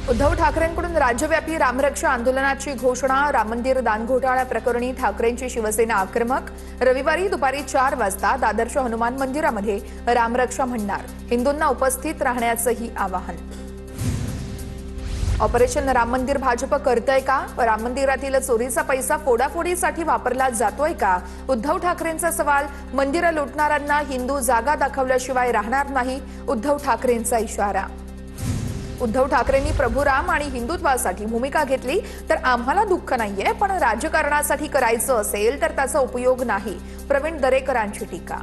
उद्धव ठाकरेंकडून राज्यव्यापी रामरक्षा आंदोलनाची घोषणा। राम मंदिर दान घोटाळा प्रकरणी ठाकरेंची शिवसेना आक्रमक। रविवारी दुपारी 4 वाजता दादरच्या हनुमान मंदिरामध्ये रामरक्षा म्हणणार। हिंदूंना उपस्थित राहण्याचंही आवाहन। ऑपरेशन राम मंदिर भाजप करतंय का? राम मंदिरातील चोरीचा पैसा फोडाफोडीसाठी वापरला जातोय का? उद्धव ठाकरेंचा सवाल। मंदिरं लुटणाऱ्यांना हिंदू जागा दाखवल्याशिवाय राहणार नाही, उद्धव ठाकरेंचा इशारा। उद्धव ठाकरेंनी प्रभू राम आणि हिंदुत्वासाठी भूमिका घेतली तर आम्हाला दुःख नाहीये, पण राजकारणासाठी करायचं असेल तर त्याचा उपयोग नाही, प्रवीण दरेकरांची टीका।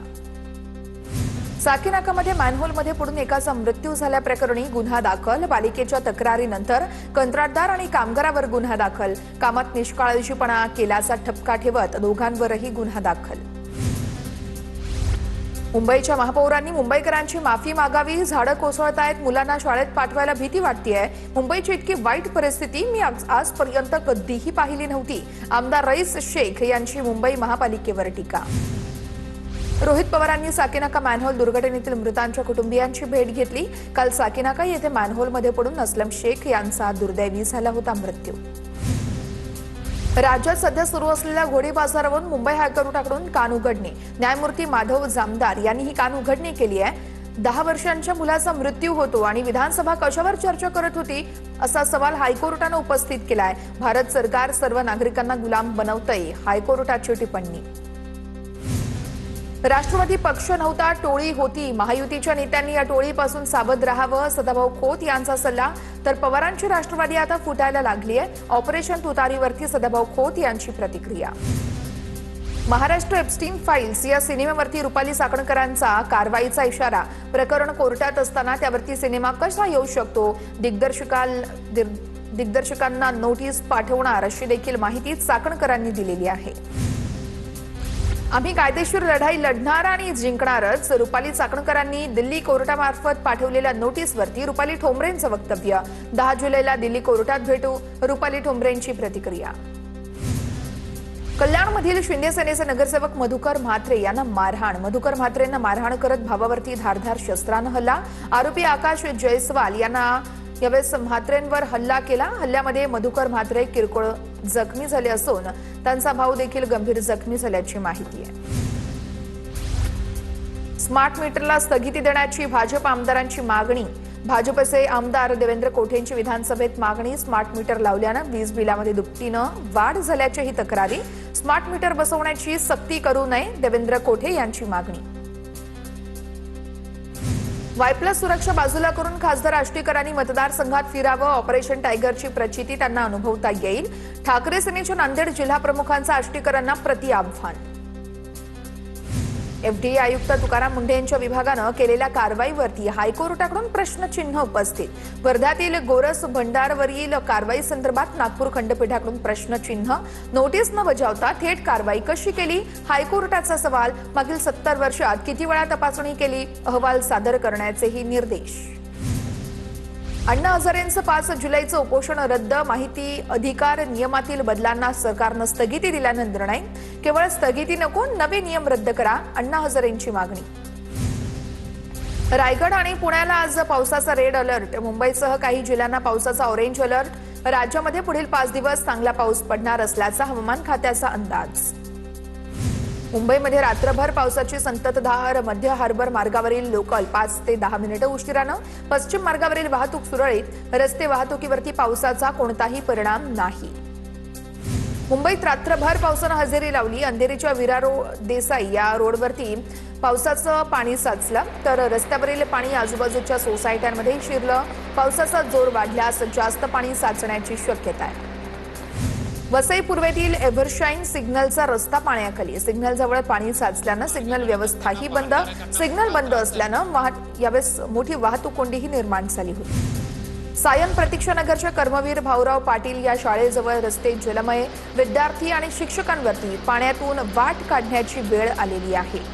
साकीनाकामध्ये मॅनहोलमध्ये पडून एकाचा मृत्यू झाल्याप्रकरणी गुन्हा दाखल। बालिकेच्या तक्रारीनंतर कंत्राटदार आणि कामगारावर गुन्हा दाखल। कामात निष्काळजीपणा केल्याचा ठपका ठेवत दोघांवरही गुन्हा दाखल। मुंबईच्या महापौरांनी मुंबईकरांची माफी मागावी। झाडं कोसळतायत, मुलांना शाळेत पाठवायला भीती वाटतेय। मुंबईची इतकी वाईट परिस्थिती मी आजपर्यंत कधीही पाहिली नव्हती। आमदार रईस शेख यांची मुंबई महापालिकेवर टीका। रोहित पवारांनी साकीनाका मॅनहोल दुर्घटनेतील मृतांच्या कुटुंबियांची भेट घेतली। काल साकीनाका येथे मॅनहोलमध्ये पडून असलम शेख यांचा दुर्दैवी झाला होता मृत्यू। राज्यात सध्या सुरू असलेल्या घोडेबाजारावरून मुंबई हायकोर्टाकडून कान उघडणी। न्यायमूर्ती माधव जामदार यांनी ही कान उघडणी केली आहे। 10 वर्षांच्या मुलाचा मृत्यू होतो आणि विधानसभा कशावर चर्चा करत होती असा सवाल हायकोर्टाने उपस्थित केलाय। भारत सरकार सर्व नागरिकांना गुलाम बनवतंय, हायकोर्टाची टिप्पणी। राष्ट्रवादी पक्ष नव्हता, टोळी होती। महायुतीच्या नेत्यांनी या टोळीपासून सावध राहावं, सदाभाऊ खोत यांचा सल्ला। तर पवारांची राष्ट्रवादी आता फुटायला लागली आहे। ऑपरेशन तुतारीवरती सदाभाऊ खोत यांची प्रतिक्रिया। महाराष्ट्र एप्स्टीन फाईल्स या सिनेमावरती रुपाली चाकणकरांचा कारवाईचा इशारा। प्रकरण कोर्टात असताना त्यावरती सिनेमा कसा येऊ शकतो? दिग्दर्शकांना नोटीस पाठवणार अशी देखील माहिती चाकणकरांनी दिलेली आहे। आम्ही कायदेशीर लढाई लढणार आणि जिंकणारच, रुपाली चाकणकरांनी दिल्ली कोर्टामार्फत पाठवलेल्या नोटीसवरती रुपाली ठोंबरेंचं वक्तव्य। 10 जुलैला दिल्ली कोर्टात भेटू, रुपाली ठोंबरेंची प्रतिक्रिया। कल्याणमधील शिंदे सेनेचे नगरसेवक मधुकर म्हात्रे यांना मारहाण। मधुकर म्हात्रेंना मारहाण करत भावावरती धारधार शस्त्रानं हल्ला। आरोपी आकाश जयस्वाल यांना यावेळेस म्हात्रेंवर हल्ला केला। हल्ल्यामध्ये मधुकर म्हात्रे किरकोळ जखमी झाले असून त्यांचा भाऊ देखील गंभीर जखमी झाल्याची माहिती आहे। स्मार्ट मीटरला स्थगिती देण्याची भाजप आमदारांची मागणी। भाजपचे आमदार देवेंद्र कोठेंची विधानसभेत मागणी। स्मार्ट मीटर लावल्यानं वीज बिलामध्ये दुपटीनं वाढ झाल्याचीही तक्रारी। स्मार्ट मीटर बसवण्याची सक्ती करू नये, देवेंद्र कोठे यांची मागणी। वाय+ सुरक्षा बाजूला करून खासदार आष्टीकरांनी मतदारसंघात फिरावं। ऑपरेशन टायगरची प्रचिती त्यांना अनुभवता येईल। ठाकरे सेनेच्या नांदेड जिल्हा प्रमुखांचा आष्टीकरांना प्रति आव्हान। एफडीए आयुक्त तुकाराम मुंढे यांच्या विभागानं केलेल्या कारवाईवरती हायकोर्टाकडून प्रश्नचिन्ह उपस्थित। वर्ध्यातील गोरस भंडारवरील कारवाई संदर्भात नागपूर खंडपीठाकडून प्रश्नचिन्ह। नोटीस न बजावता थेट कारवाई कशी केली? हायकोर्टाचा सवाल। मागील 70 वर्षात किती वेळा तपासणी केली? अहवाल सादर करण्याचेही निर्देश। अण्णा हजारेंचं 5 जुलैचं उपोषण रद्द। माहिती अधिकार नियमातील बदलांना सरकारनं स्थगिती दिल्यानं निर्णय। केवळ स्थगिती नको, नवे नियम रद्द करा, अण्णा हजारेंची मागणी। रायगड आणि पुण्याला आज पावसाचा रेड अलर्ट। मुंबईसह काही जिल्ह्यांना पावसाचा ऑरेंज अलर्ट। राज्यामध्ये पुढील 5 दिवस चांगला पाऊस पडणार असल्याचा हवामान खात्याचा अंदाज। मुंबईमध्ये रात्रभर पावसाची संततधार। मध्य हार्बर मार्गावरील लोकल 5 ते 10 मिनिटं उशिरानं। पश्चिम मार्गावरील वाहतूक सुरळीत। रस्ते वाहतुकीवरती पावसाचा कोणताही परिणाम नाही। मुंबईत रात्रभर पावसानं हजेरी लावली। अंधेरीच्या विरारो देसाई या रोडवरती पावसाचं पाणी साचलं, तर रस्त्यावरील पाणी आजूबाजूच्या सोसायट्यांमध्ये शिरलं। पावसाचा जोर वाढल्यास जास्त पाणी साचण्याची शक्यता आहे। वसई पूर्वेतील एव्हरशाईन सिग्नलचा रस्ता पाण्याखाली। सिग्नलजवळ पाणी साचल्यानं सिग्नल व्यवस्थाही बंद। सिग्नल बंद असल्यानं यावेळेस मोठी वाहतूक कोंडीही निर्माण झाली होती। सायन प्रतीक्षानगरच्या कर्मवीर भाऊराव पाटील या शाळेजवळ रस्ते जलमय। विद्यार्थी आणि शिक्षकांवरती पाण्यातून वाट काढण्याची वेळ आलेली आहे।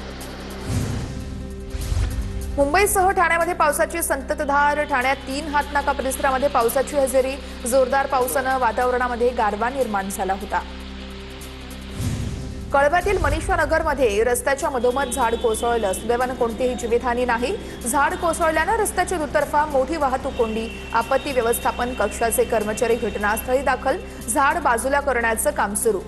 मुंबईसह ठाण्यामध्ये पावसाची संततधार। ठाण्यात 3 हातनाका परिसरामध्ये पावसाची हजेरी। जोरदार पावसानं वातावरणामध्ये गारवा निर्माण झाला होता। कळव्यातील मनीषा नगरमध्ये रस्त्याच्या मधोमध झाड कोसळलं. सुदैवानं कोणतीही जीवितहानी नाही. झाड कोसळल्यानं रस्त्याच्या दुतर्फा मोठी वाहतूक कोंडी. आपत्ती व्यवस्थापन कक्षाचे कर्मचारी घटनास्थळी दाखल. झाड बाजूला करण्याचं काम सुरू.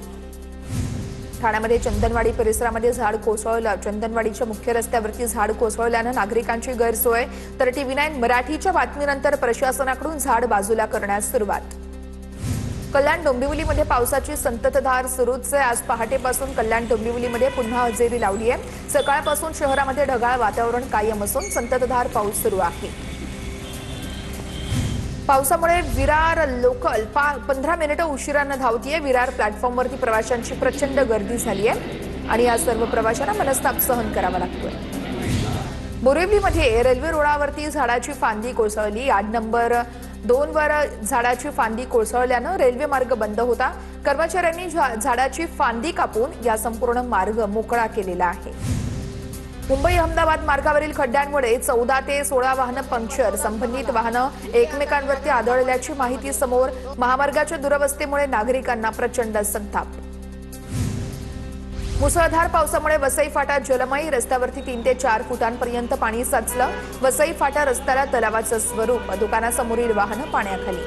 ठाण्यामध्ये चंदनवाडी परिसरामध्ये झाड कोसळलं. चंदनवाडीच्या मुख्य रस्त्यावरती झाड कोसळल्यानं नागरिकांची गैरसोय. तर TV9 मराठीच्या बातमीनंतर प्रशासनाकडून झाड बाजूला करण्यास सुरुवात. कल्याण डोंबिवलीमध्ये पावसाची संततधार सुरूच आहे. आज पहाटेपासून कल्याण डोंबिवलीमध्ये पुन्हा हजेरी लावली आहे. सकाळपासून शहरामध्ये ढगाळ वातावरण कायम असून संततधार पाऊस सुरू आहे. पावसामुळे विरार लोकल 15 मिनिटं उशिरानं धावतीये. विरार प्लॅटफॉर्मवरती प्रवाशांची प्रचंड गर्दी झाली आहे आणि या सर्व प्रवाशांना मनस्ताप सहन करावा लागतोय. बोरिवलीमध्ये रेल्वे रुळावरती झाडाची फांदी कोसळली. यार्ड नंबर 2 वर झाडाची फांदी कोसळल्यानं रेल्वे मार्ग बंद होता. कर्मचाऱ्यांनी झाडाची फांदी कापून या संपूर्ण मार्ग मोकळा केलेला आहे. मुंबई अहमदाबाद मार्गावरील खड्ड्यांमुळे 14 ते 16 वाहनं पंक्चर. संबंधित वाहनं एकमेकांवरती आदळल्याची माहिती समोर. महामार्गाच्या दुरवस्थेमुळे नागरिकांना प्रचंड संताप. मुसळधार पावसामुळे वसई फाटा जलमयी. रस्त्यावरती 3 ते 4 फुटांपर्यंत पाणी साचलं. वसई फाटा रस्त्याला तलावाचं स्वरूप. दुकानासमोरील वाहनं पाण्याखाली.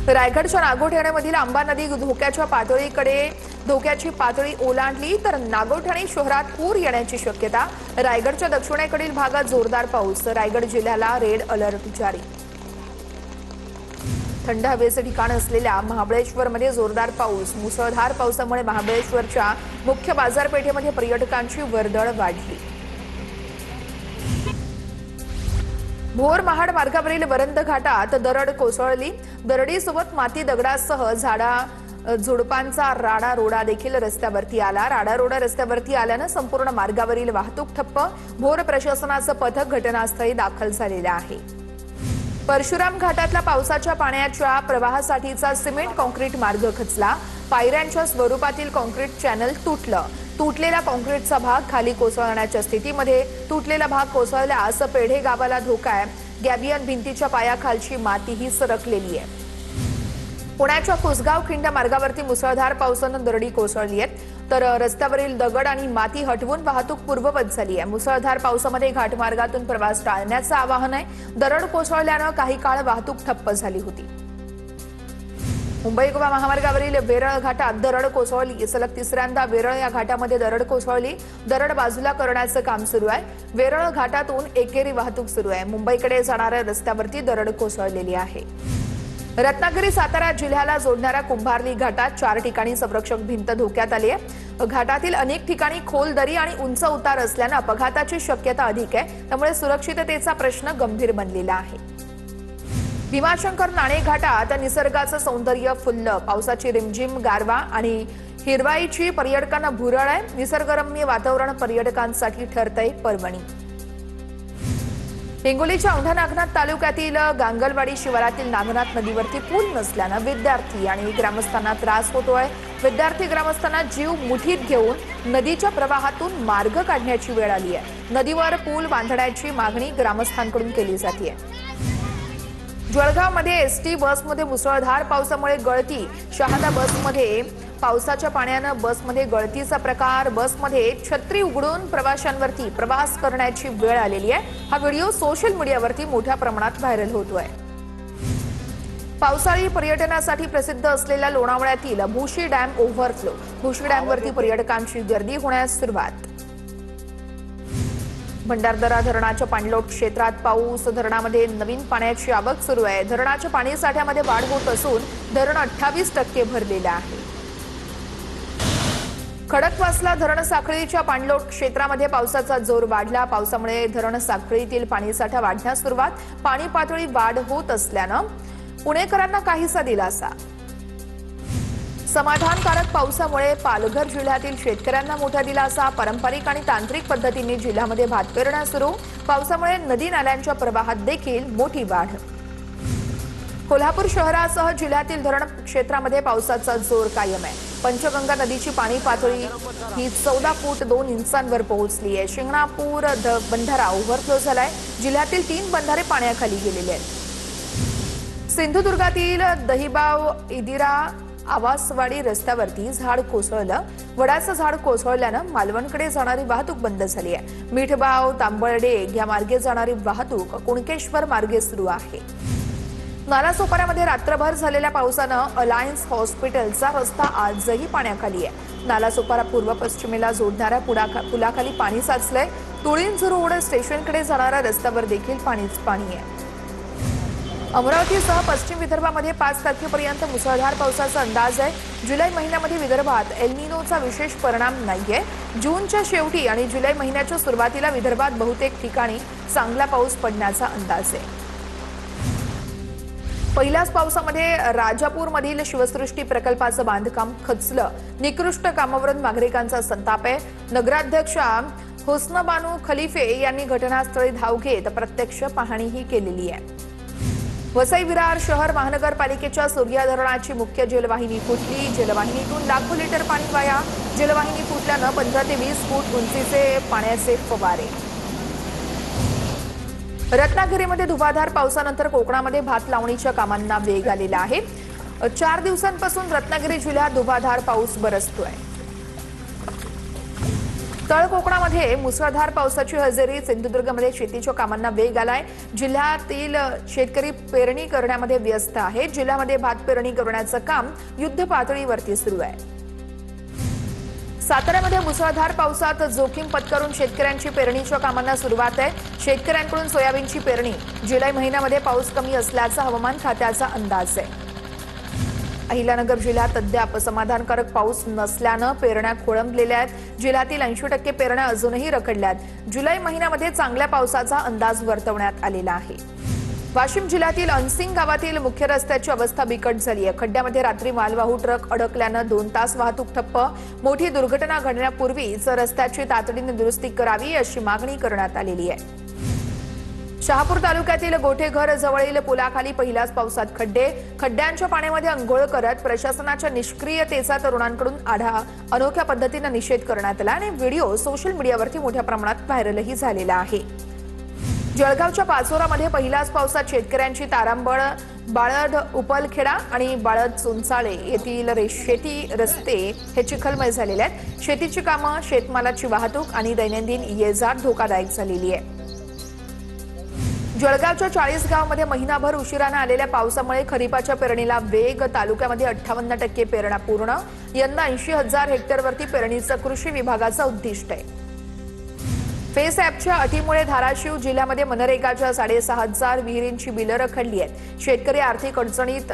रायगडच्या नागोठण्यामधील आंबा नदी धोक्याची पातळी ओलांडली तर नागोठणे शहरात पूर येण्याची शक्यता. रायगडच्या दक्षिणेकडील भागात जोरदार पाऊस. रायगड जिल्ह्याला रेड अलर्ट जारी. थंड हवेचे ठिकाण असलेल्या महाबळेश्वरमध्ये जोरदार पाऊस. मुसळधार पावसामुळे महाबळेश्वरच्या मुख्य बाजारपेठेमध्ये पर्यटकांची वर्दळ वाढली. भोर महाड मार्गावरील वरंद घाटात दरड कोसळली. दरडीसोबत माती दगडासह झुडपांचा राडारोडा देखील रस्त्यावरती आला. राडारोडा रस्त्यावरती आल्यानं संपूर्ण मार्गावरील वाहतूक ठप्प. भोर प्रशासनाचं पथक घटनास्थळी दाखल झालेलं आहे. परशुराम घाटातला पावसाच्या पाण्याच्या प्रवाहासाठीचा सिमेंट कॉन्क्रीट मार्ग खचला. पायऱ्यांच्या स्वरूपातील कॉन्क्रीट चॅनल तुटलं. तुटलेला कॉन्क्रीटचा भाग खाली कोसळण्याच्या स्थितीमध्ये. तुटलेला भाग कोसळल्यास पेढे गावाला धोका आहे. गॅबियन भिंतीच्या पायाखालची मातीही सरकलेली आहे. पुण्याच्या कुसगाव खिंड मार्गावरती मुसळधार पावसानं दरडी कोसळली आहे. तर रस्त्यावरील दगड आणि माती हटवून वाहतूक पूर्ववत झाली आहे. मुसळधार पावसामध्ये घाटमार्गातून प्रवास टाळण्याचं आवाहन आहे. दरड कोसळल्यानं काही काळ वाहतूक ठप्प झाली होती. मुंबई गोवा महामार्गावरील वेरळ घाटात दरड कोसळली. सलग तिसऱ्यांदा वेरळ या घाटामध्ये दरड कोसळली. दरड बाजूला करण्याचं काम सुरू आहे. वेरळ घाटातून एकेरी वाहतूक सुरू आहे. मुंबईकडे जाणाऱ्या रस्त्यावरती दरड कोसळलेली आहे. रत्नागिरी सातारा जिल्ह्याला जोडणाऱ्या कुंभारली घाटात 4 ठिकाणी संरक्षक भिंत धोक्यात आली आहे. घाटातील अनेक ठिकाणी खोल दरी आणि उंच उतार असल्यानं अपघाताची शक्यता अधिक आहे. त्यामुळे सुरक्षिततेचा प्रश्न गंभीर बनलेला आहे. भीमाशंकर नाणे घाटात निसर्गाचं सौंदर्य फुललं. पावसाची रिमझिम, गारवा आणि हिरवाईची पर्यटकांना भुरळ आहे. निसर्गरम्य वातावरण पर्यटकांसाठी ठरतंय पर्वणी. हिंगोलीच्या औंढा नागनाथ तालुक्यातील गांगलवाडी शिवारातील नागनाथ नदीवरती पूल नसल्यानं विद्यार्थी आणि ग्रामस्थांना त्रास होतोय. विद्यार्थी ग्रामस्थांना जीव मुठीत घेऊन नदीच्या प्रवाहातून मार्ग काढण्याची वेळ आली आहे. नदीवर पूल बांधण्याची मागणी ग्रामस्थांकडून केली जाते. जळगावमध्ये एसटी बसमध्ये मुसळधार पावसामुळे गळती. शहादा बसमध्ये पावसाच्या पाण्यानं बसमध्ये गळतीचा प्रकार. बसमध्ये छत्री उघडून प्रवाशांवरती प्रवास करण्याची वेळ आलेली आहे. हा व्हिडिओ सोशल मीडियावरती मोठ्या प्रमाणात व्हायरल होतोय. पावसाळी पर्यटनासाठी प्रसिद्ध असलेल्या लोणावळ्यातील भुशी डॅम ओव्हरफ्लो. भुशी डॅमवरती पर्यटकांची गर्दी होण्यास सुरुवात. भंडारदरा धरणाच्या पाणलोट क्षेत्रात पाऊस. धरणामध्ये नवीन पाण्याची आवक सुरू आहे. धरणाच्या पाणीसाठ्यामध्ये वाढ होत असून धरण 28% भरलेलं आहे. खडकवासला धरण साखळीच्या पाणलोट क्षेत्रामध्ये पावसाचा जोर वाढला. पावसामुळे धरण साखळीतील पाणीसाठा वाढण्यास सुरुवात. पाणी पातळी वाढ होत असल्यानं पुणेकरांना काहीसा दिलासा. समाधानकारक पावसामुळे पालघर जिल्ह्यातील शेतकऱ्यांना मोठा दिलासा. पारंपरिक आणि तांत्रिक पद्धतीने जिल्ह्यामध्ये भात पेरण्या सुरू. पावसामुळे नदी नाल्यांच्या प्रवाहात देखील मोठी वाढ. कोल्हापूर शहरासह जिल्ह्यातील धरण क्षेत्रामध्ये पावसाचा जोर कायम आहे. पंचगंगा नदीची पाणी पातळी ही 14 फूट 2 इंचांवर पोहोचली आहे. शिंगणापूर बंधारा ओव्हरफ्लो झालाय. जिल्ह्यातील 3 बंधारे पाण्याखाली गेलेले आहेत. सिंधुदुर्गातील दहिबाव, इदिरा आवासवाडी रस्त्यावरती झाड कोसळलं. वडाचं झाड कोसळल्यानं मालवणकडे जाणारी वाहतूक बंद झाली आहे. मिठबाव तांबळडेग या मार्गे जाणारी वाहतूक कुणकेश्वर मार्गे सुरू आहे. नालासोपाऱ्यामध्ये रात्रभर झालेल्या पावसानं अलायन्स हॉस्पिटलचा रस्ता आजही पाण्याखाली आहे. नालासोपारा पूर्व पश्चिमेला जोडणाऱ्या पुलाखाली पाणी साचलंय. तुळींझरू रोड स्टेशनकडे जाणाऱ्या रस्त्यावर देखील पाणीच पाणी आहे. अमरावतीसह पश्चिम विदर्भामध्ये 5 तारखेपर्यंत मुसळधार पावसाचा अंदाज आहे. जुलै महिन्यामध्ये विदर्भात एल निनोचा विशेष परिणाम नाहीये. जूनच्या शेवटी आणि जुलै महिन्याच्या सुरुवातीला विदर्भात बहुतेक ठिकाणी चांगला पाऊस पडण्याचा अंदाज आहे. पहिल्याच पावसामध्ये राजापूरमधील शिवसृष्टी प्रकल्पाचं बांधकाम खचलं. निकृष्ट कामावरून नागरिकांचा संताप आहे. नगराध्यक्षा हुस्नबानू खलिफे यांनी घटनास्थळी धाव घेत प्रत्यक्ष पाहणीही केलेली आहे. वसई विरार शहर महानगरपालिकेच्या सूर्या धरणाची मुख्य जलवाहिनी फुटली. जलवाहिनीतून लाखो लिटर पाणी वाया. जलवाहिनी फुटल्यानं 15 ते 20 फूट उंचीचे पाण्याचे फवारे. रत्नागिरीमध्ये धुवाधार पावसानंतर कोकणामध्ये भात लावणीच्या कामांना वेग आलेला आहे. 4 दिवसांपासून रत्नागिरी जिल्ह्यात धुवाधार पाऊस बरसतोय. तळ कोकणामध्ये मुसळधार पावसाची हजेरी. सिंधुदुर्गमध्ये शेतीच्या कामांना वेग आलाय. जिल्ह्यातील शेतकरी पेरणी करण्यामध्ये व्यस्त आहेत. जिल्ह्यामध्ये भात पेरणी करण्याचं काम युद्ध पातळीवरती सुरू आहे. साताऱ्यामध्ये मुसळधार पावसात जोखीम पत्करून शेतकऱ्यांची पेरणीच्या कामांना सुरुवात आहे. शेतकऱ्यांकडून सोयाबीनची पेरणी. जुलै महिन्यामध्ये पाऊस कमी असल्याचा हवामान खात्याचा अंदाज आहे. अहिल्यानगर जिल्ह्यात अद्याप समाधानकारक पाऊस नसल्यानं पेरण्या खोळंबलेल्या आहेत. जिल्ह्यातील 80% पेरण्या अजूनही रखडल्यात. जुलै महिन्यामध्ये चांगल्या पावसाचा अंदाज वर्तवण्यात आलेला आहे. वाशिम जिल्ह्यातील अनसिंग गावातील मुख्य रस्त्याची अवस्था बिकट झाली आहे. खड्ड्यामध्ये रात्री मालवाहू ट्रक अडकल्यानं 2 तास वाहतूक ठप्प. मोठी दुर्घटना घडण्यापूर्वीच रस्त्याची तातडीने दुरुस्ती करावी अशी मागणी करण्यात आलेली आहे. शहापूर तालुक्यातील गोठेघर जवळील पुलाखाली पहिल्याच पावसात खड्डे. खड्ड्यांच्या पाण्यामध्ये अंघोळ करत प्रशासनाच्या निष्क्रियतेचा तरुणांकडून अनोख्या पद्धतीने निषेध करण्यात आला आणि व्हिडिओ सोशल मीडियावरती मोठ्या प्रमाणात व्हायरलही झालेला आहे. जळगावच्या पाचोरामध्ये पहिल्याच पावसात शेतकऱ्यांची तारांबळ. बाळद उपलखेडा आणि बाळद चुंचाळे येथील शेती रस्ते हे चिखलमय झालेले आहेत. शेतीची कामं, शेतमालाची वाहतूक आणि दैनंदिन ये-जा धोकादायक झालेली आहे. जळगावच्या 40 गावांमध्ये महिनाभर उशिराने आलेल्या पावसामुळे खरीपाच्या पेरणीला वेग. तालुक्यामध्ये 58% पेरण्या पूर्ण. यंदा 80,000 हेक्टरवरती पेरणीचं कृषी विभागाचं उद्दिष्ट आहे. फेस ॲपच्या अटीमुळे धाराशिव जिल्ह्यामध्ये मनरेगाच्या 6,500 विहिरींची बिलं रखडली आहेत. शेतकरी आर्थिक अडचणीत.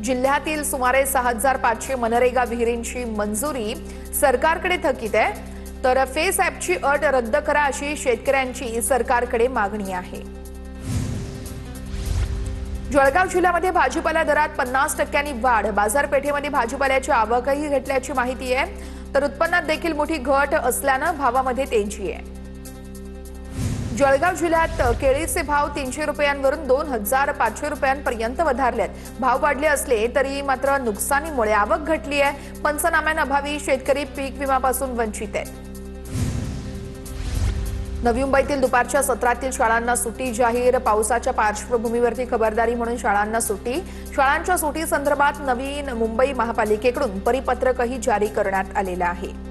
जिल्ह्यातील सुमारे 6,500 मनरेगा विहिरींची मंजुरी सरकारकडे थकीत आहे. तर फेस ॲपची अट रद्द करा अशी शेतकऱ्यांची सरकारकडे मागणी आहे. जळगाव जिल्ह्यामध्ये भाजीपाला दरात 50% वाढ. बाजारपेठेमध्ये भाजीपाल्याची आवकही घटल्याची माहिती आहे. तर उत्पन्नात देखील मोठी घट असल्यानं भावामध्ये तेजी आहे. जळगाव जिल्ह्यात केळीचे भाव 300 रुपयांवरून 2,500 रुपयांपर्यंत वधारलेत. भाव वाढले असले तरी मात्र नुकसानीमुळे आवक घटली आहे. पंचनाम्यांअभावी शेतकरी पीक विम्यापासून वंचित आहेत. नवी मुंबईतील दुपारच्या सत्रातील शाळांना सुट्टी जाहीर. पावसाच्या पार्श्वभूमीवरती खबरदारी म्हणून शाळांना सुट्टी. शाळांच्या सुट्टी संदर्भात नवी मुंबई महापालिकेकडून परिपत्रकही जारी करण्यात आलेलं आहे.